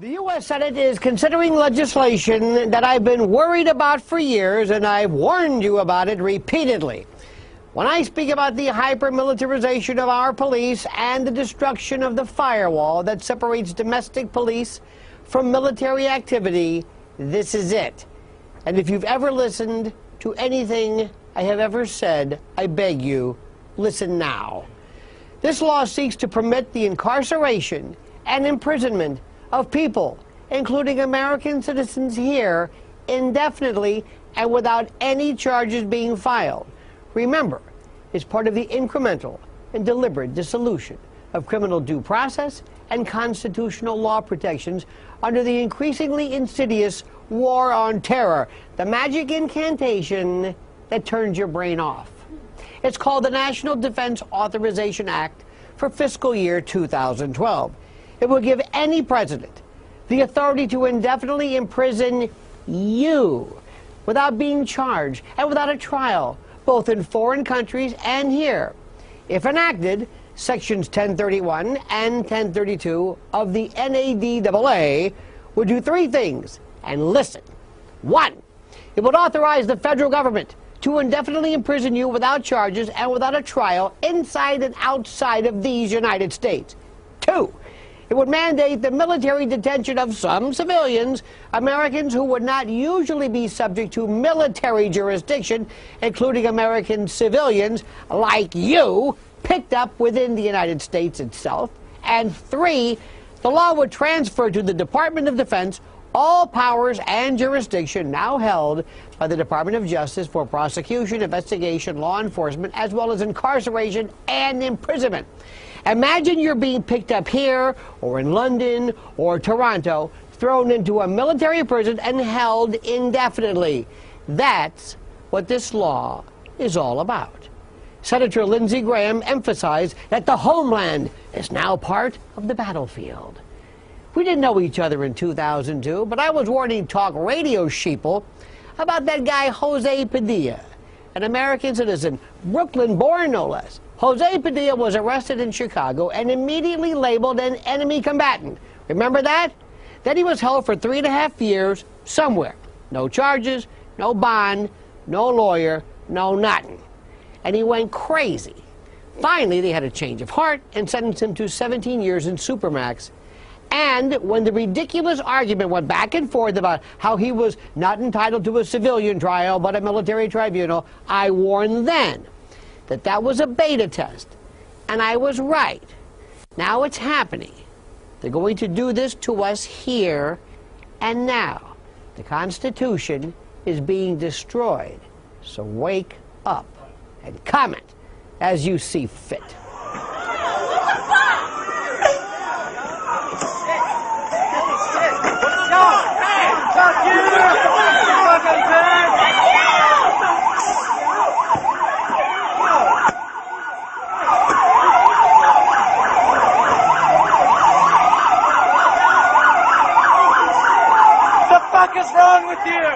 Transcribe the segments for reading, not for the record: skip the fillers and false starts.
The U.S. Senate is considering legislation that I've been worried about for years, and I've warned you about it repeatedly. When I speak about the hyper-militarization of our police and the destruction of the firewall that separates domestic police from military activity, this is it. And if you've ever listened to anything I have ever said, I beg you, listen now. This law seeks to permit the incarceration and imprisonment of people, including American citizens here, indefinitely and without any charges being filed. Remember, it's part of the incremental and deliberate dissolution of criminal due process and constitutional law protections under the increasingly insidious war on terror, the magic incantation that turns your brain off. It's called the National Defense Authorization Act for fiscal year 2012. It will give any president the authority to indefinitely imprison you without being charged and without a trial, both in foreign countries and here. If enacted, Sections 1031 and 1032 of the NADAA would do three things. And listen. One, it would authorize the federal government to indefinitely imprison you without charges and without a trial inside and outside of these United States. Two, it would mandate the military detention of some civilians, Americans who would not usually be subject to military jurisdiction, including American civilians like you, picked up within the United States itself. And three, the law would transfer to the Department of Defense all powers and jurisdiction now held by the Department of Justice for prosecution, investigation, law enforcement, as well as incarceration and imprisonment. Imagine you're being picked up here or in London or Toronto, thrown into a military prison and held indefinitely. That's what this law is all about. Senator Lindsey Graham emphasized that the homeland is now part of the battlefield. We didn't know each other in 2002, but I was warning talk radio sheeple about that guy Jose Padilla, an American citizen, Brooklyn-born no less. Jose Padilla was arrested in Chicago and immediately labeled an enemy combatant. Remember that? Then he was held for 3.5 years somewhere. No charges, no bond, no lawyer, no nothing. And he went crazy. Finally, they had a change of heart and sentenced him to 17 years in Supermax. And when the ridiculous argument went back and forth about how he was not entitled to a civilian trial but a military tribunal, I warned then that that was a beta test. And I was right. Now it's happening. They're going to do this to us here and now. The Constitution is being destroyed. So wake up and comment as you see fit. What is wrong with you?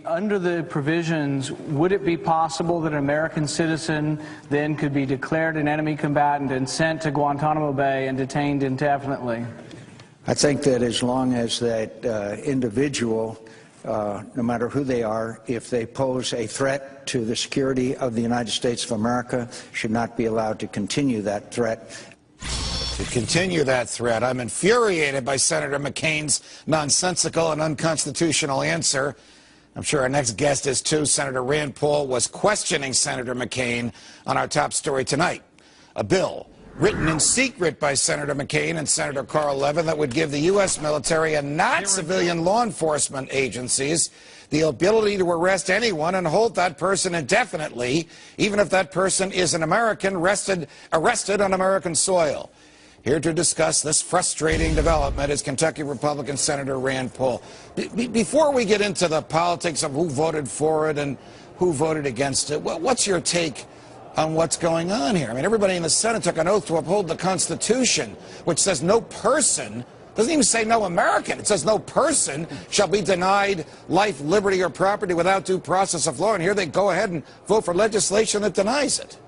Under the provisions, would it be possible that an American citizen then could be declared an enemy combatant and sent to Guantanamo Bay and detained indefinitely? I think that as long as that individual, no matter who they are, if they pose a threat to the security of the United States of America, should not be allowed to continue that threat. To continue that threat, I'm infuriated by Senator McCain's nonsensical and unconstitutional answer. I'm sure our next guest is too. Senator Rand Paul was questioning Senator McCain on our top story tonight. A bill written in secret by Senator McCain and Senator Carl Levin that would give the U.S. military and not civilian law enforcement agencies the ability to arrest anyone and hold that person indefinitely, even if that person is an American arrested on American soil. Here to discuss this frustrating development is Kentucky Republican Senator Rand Paul. Before we get into the politics of who voted for it and who voted against it, what's your take on what's going on here? I mean, everybody in the Senate took an oath to uphold the Constitution, which says no person, doesn't even say no American, it says no person shall be denied life, liberty, or property without due process of law. And here they go ahead and vote for legislation that denies it.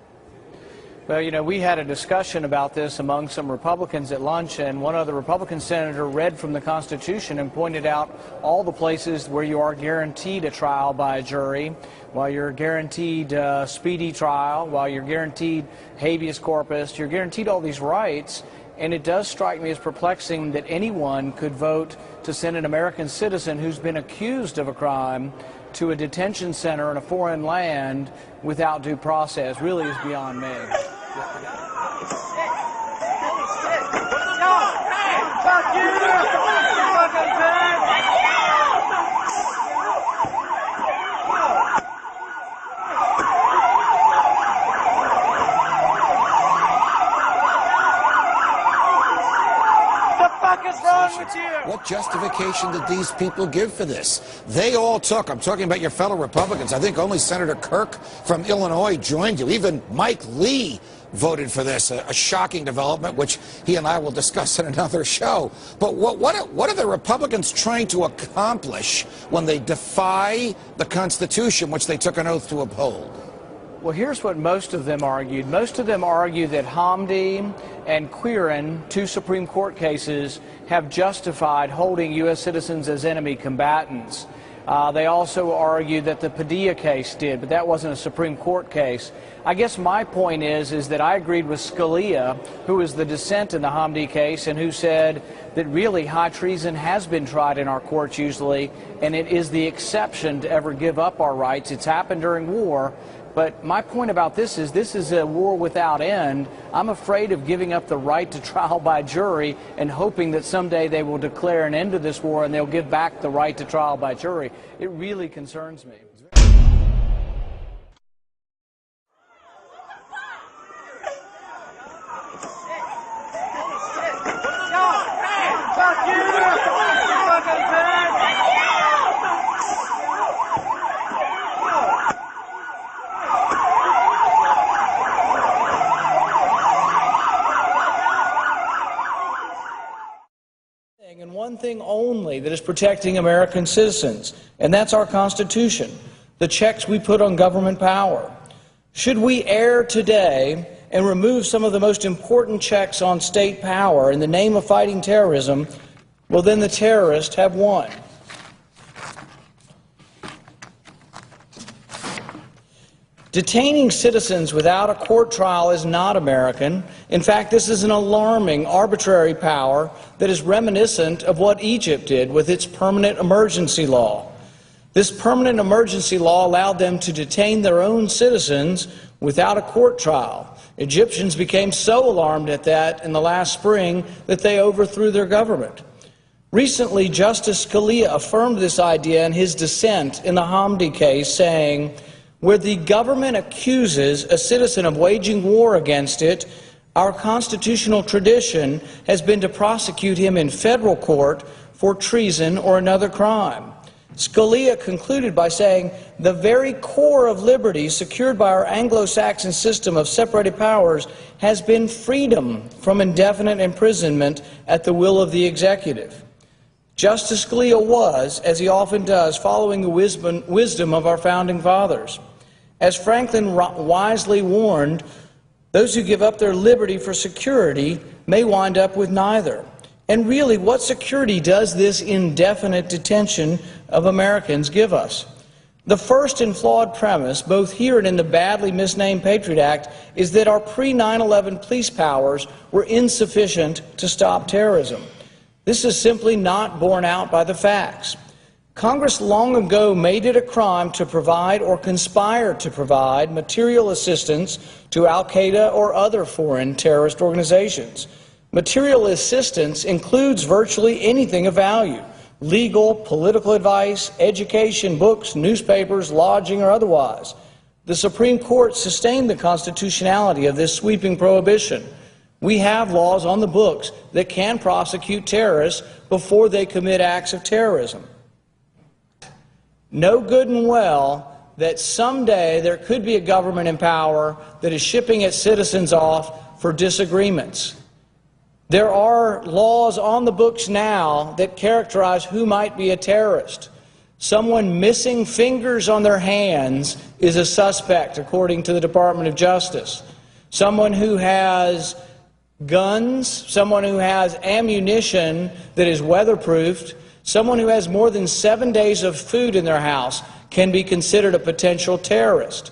Well, you know, we had a discussion about this among some Republicans at lunch, and one other Republican senator read from the Constitution and pointed out all the places where you are guaranteed a trial by a jury, while you're guaranteed speedy trial, while you're guaranteed habeas corpus, you're guaranteed all these rights. And it does strike me as perplexing that anyone could vote to send an American citizen who's been accused of a crime to a detention center in a foreign land without due process. Really is beyond me. What justification did these people give for this? They all took, I'm talking about your fellow Republicans, I think only Senator Kirk from Illinois joined you. Even Mike Lee voted for this, a shocking development, which he and I will discuss in another show. But what are the Republicans trying to accomplish when they defy the Constitution, which they took an oath to uphold? Well, here's what most of them argued. Most of them argue that Hamdi and Quirin, two Supreme Court cases, have justified holding U.S. citizens as enemy combatants. They also argue that the Padilla case did, but that wasn't a Supreme Court case. I guess my point is that I agreed with Scalia, who was the dissent in the Hamdi case, and who said that really high treason has been tried in our courts usually, and it is the exception to ever give up our rights. It's happened during war. But my point about this is a war without end. I'm afraid of giving up the right to trial by jury and hoping that someday they will declare an end to this war and they'll give back the right to trial by jury. It really concerns me. And one thing only that is protecting American citizens, and that's our Constitution, the checks we put on government power. Should we err today and remove some of the most important checks on state power in the name of fighting terrorism, well, then the terrorists have won. Detaining citizens without a court trial is not American. In fact, this is an alarming, arbitrary power that is reminiscent of what Egypt did with its permanent emergency law. This permanent emergency law allowed them to detain their own citizens without a court trial. Egyptians became so alarmed at that in the last spring that they overthrew their government. Recently, Justice Scalia affirmed this idea in his dissent in the Hamdi case, saying, "Where the government accuses a citizen of waging war against it, our constitutional tradition has been to prosecute him in federal court for treason or another crime." Scalia concluded by saying, "The very core of liberty secured by our Anglo-Saxon system of separated powers has been freedom from indefinite imprisonment at the will of the executive." Justice Scalia was, as he often does, following the wisdom of our founding fathers. As Franklin wisely warned, those who give up their liberty for security may wind up with neither. And really, what security does this indefinite detention of Americans give us? The first and flawed premise, both here and in the badly misnamed Patriot Act, is that our pre-9/11 police powers were insufficient to stop terrorism. This is simply not borne out by the facts. Congress long ago made it a crime to provide or conspire to provide material assistance to al-Qaeda or other foreign terrorist organizations. Material assistance includes virtually anything of value: legal, political advice, education, books, newspapers, lodging, or otherwise. The Supreme Court sustained the constitutionality of this sweeping prohibition. We have laws on the books that can prosecute terrorists before they commit acts of terrorism. Know good and well that someday there could be a government in power that is shipping its citizens off for disagreements. There are laws on the books now that characterize who might be a terrorist. Someone missing fingers on their hands is a suspect, according to the Department of Justice. someone who has guns, someone who has ammunition that is weatherproofed, someone who has more than 7 days of food in their house can be considered a potential terrorist.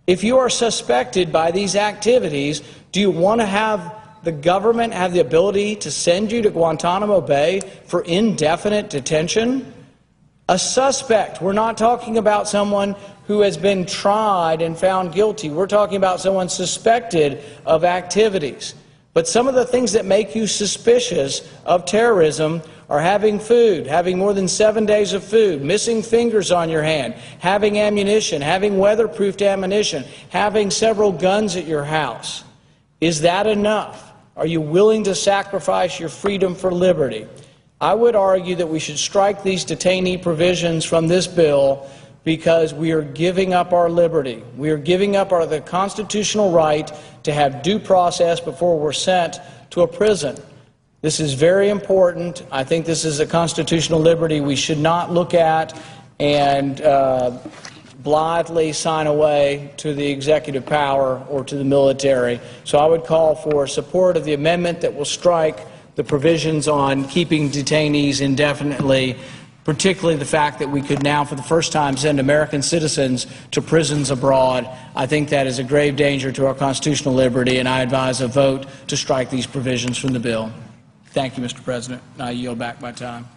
If you are suspected by these activities, do you want to have the government have the ability to send you to Guantanamo Bay for indefinite detention? A suspect. We're not talking about someone who has been tried and found guilty. We're talking about someone suspected of activities. But some of the things that make you suspicious of terrorism are having food, having more than 7 days of food, missing fingers on your hand, having ammunition, having weatherproofed ammunition, having several guns at your house. Is that enough? Are you willing to sacrifice your freedom for liberty? I would argue that we should strike these detainee provisions from this bill because we are giving up our liberty. We are giving up the constitutional right to have due process before we're sent to a prison. This is very important. I think this is a constitutional liberty we should not look at and blithely sign away to the executive power or to the military. So I would call for support of the amendment that will strike the provisions on keeping detainees indefinitely, particularly the fact that we could now for the first time send American citizens to prisons abroad. I think that is a grave danger to our constitutional liberty, and I advise a vote to strike these provisions from the bill. Thank you, Mr. President. I yield back my time.